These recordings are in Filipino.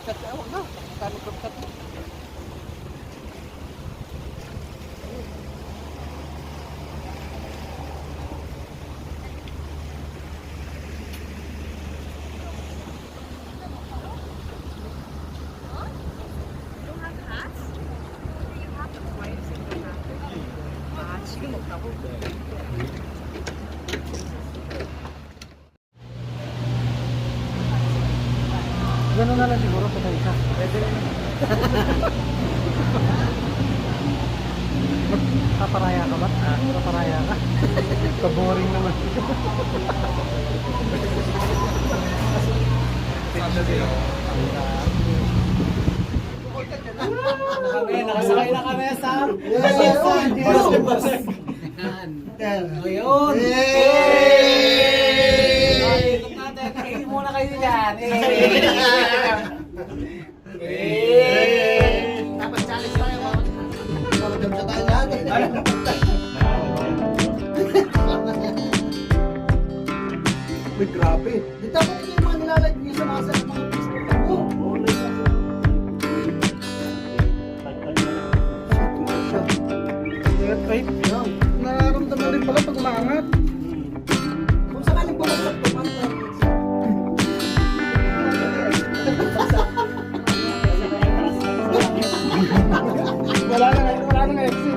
shortcut ka. Huwag na. Kano shortcut mo? Gano'n na lang siguro patay ka. Pwede rin. Paparaya ka ba? Paparaya ka? Paboring naman. Nakasakay na kami sa Ayun! Ikot natin, kainin muna kayo dyan! Dapat challenge tayo. Maganda tayo lahat. Uy, grabe. Di dapat yung mga nilalike niyo sa mga Facebook mo. Ay, nararamdaman rin pala pag umaangat. Kung sakaling bumagsak to, man. Wala na exit.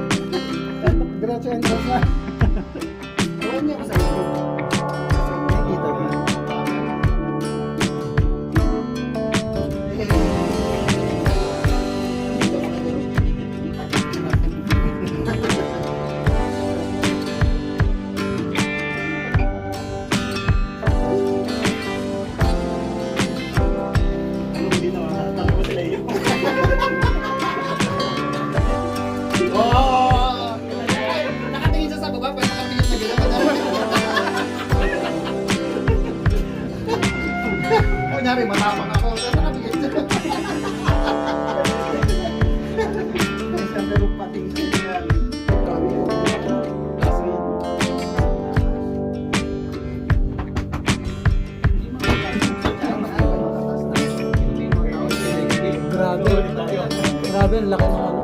Diretso entrance na. Ewan niyo ako sa Facebook. Nakikita mo. Nakatingin siya sa baba, pero nakatingin sa gilid. Kunyari, matapang ako. Pero nakatingin siya. Isang dalong patingin niya. Grabe yun. Grabe. Grabe, ang laki ng ano.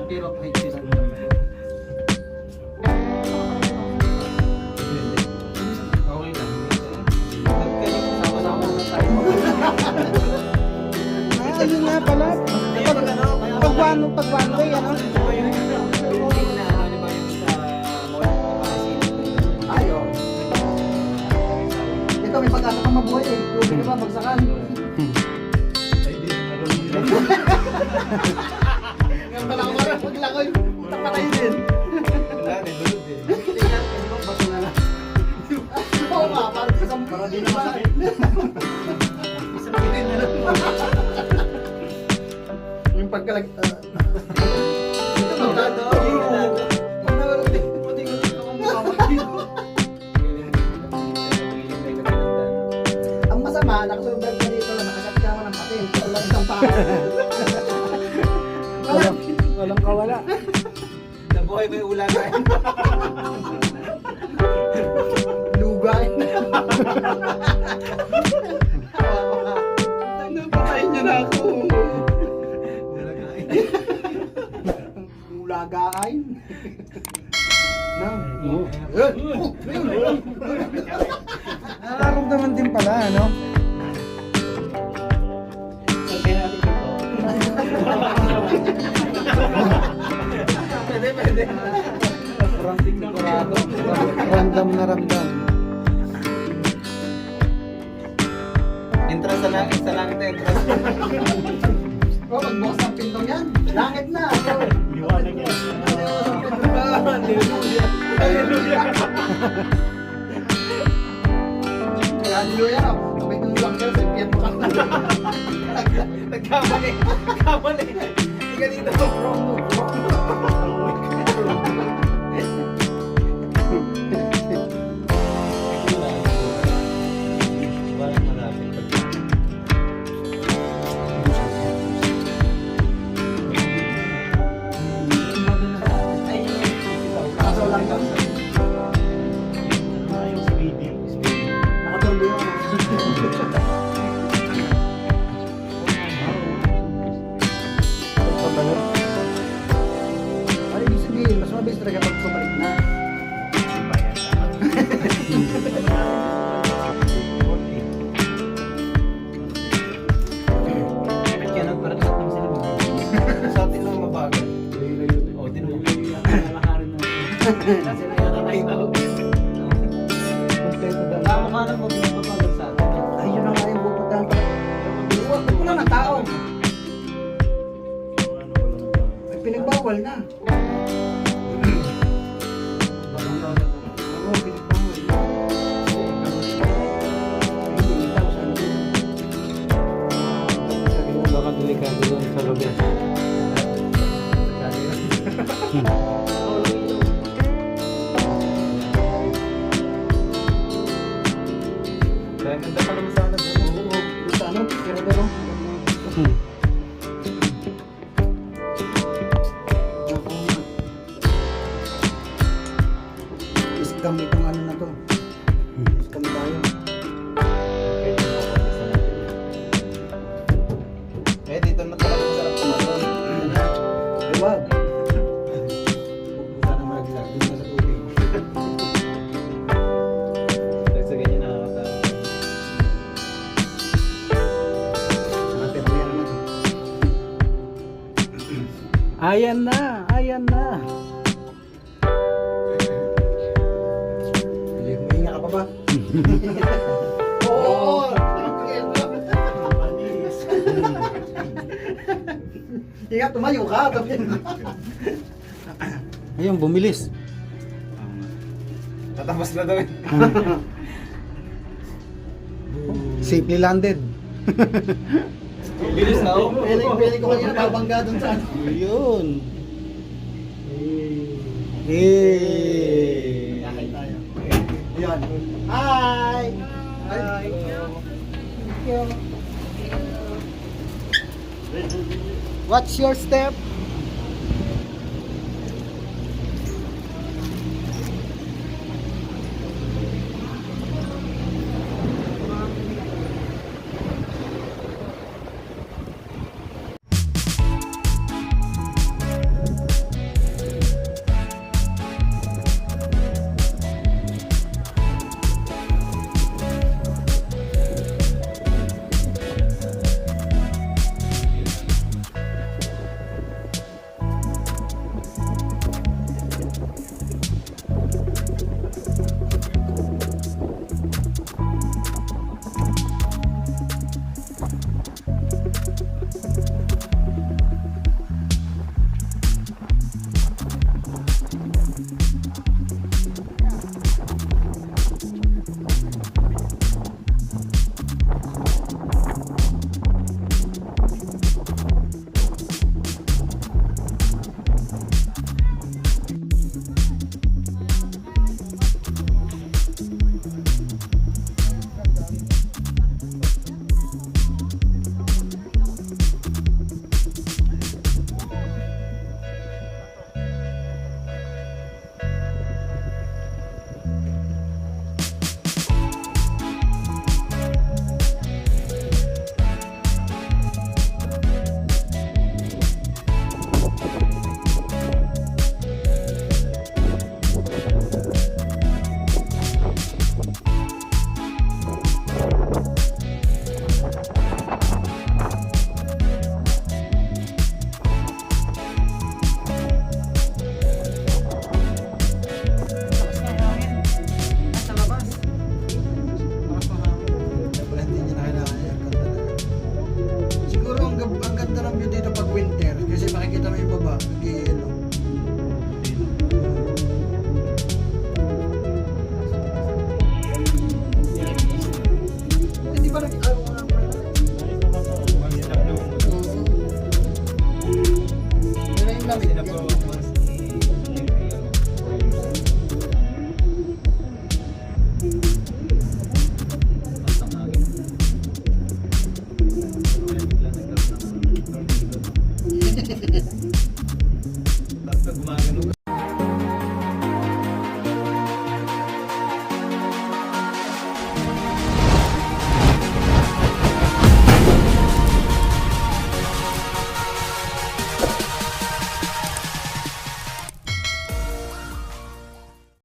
Pero kahit sila. Okay lang. Sama-sama na tayo. Ayun nga pala. Pag one way, ano? Ayaw. Ito, may pag-asa kang mabuhay eh. Tubig ka ba, bagsakan. Ngayon pala ako marang paglakoy. Punta pa tayo din. Tingnan, kasi kung baso na lang. Oo nga, parang isang para di na masakit. Isang pitin na lang. Yung pagkalag... Ito magdado. Magdado. Ang masama, nakasurvive ka dito lang, nakagat ka ng patin. Ito lang isang paa. Walang kawala. Nabuhay may ulagan. Lugay. Napatayin niya na ako. Lagain. Na. Nararamdaman din pala, ano? Pwede. Ramdam na ramdam. Entrance sa langit na entrance. Oh, magbukas ang pintong yan. Langit na. Liwanag yan. Hallelujah. Hallelujah. Hallelujah. Kapag nung lang ka sa impyerno ka. Nagkamali. Hindi ka dito. Kaso lang daw. Nakatuloy ako. talaga pag pabalik na. Bakit kaya nagparasat ng sila mo? Sa atin lang mabagal. O, tinuloy. Kasi na yata tayo tawag. Kompleto daw. Tama ka nang mabagal sa atin. Ay, yun na nga yung pupuntahan pa. Huwag mo na ng tao. Ay, pinagbawal na. Oo, pinagbawal. Ay, hindi tao sa ano. Sabi mo, Baka delikado doon sa loob yan. Kaya ganda pa naman sana doon. oo, sa ano, pero. Naku, iskam itong ano na to. Iskam tayo. Eh, dito na talaga masarap tumaton. Ay, wag. Sana malaglag dun sa tubig. Sa ganyan nakakatawa. Pero meron na to. Ayan na, ayan na. Huminga ka pa ba? Oo! Ingat, tumayo ka. Ayun, bumilis. Tatapos na daw eh. Safely landed. Bilis na ako. Pili ko kanina babangga dun sa ano. Yun. Kakain tayo. Ayan. Hi! Hi! Thank you. What's your step?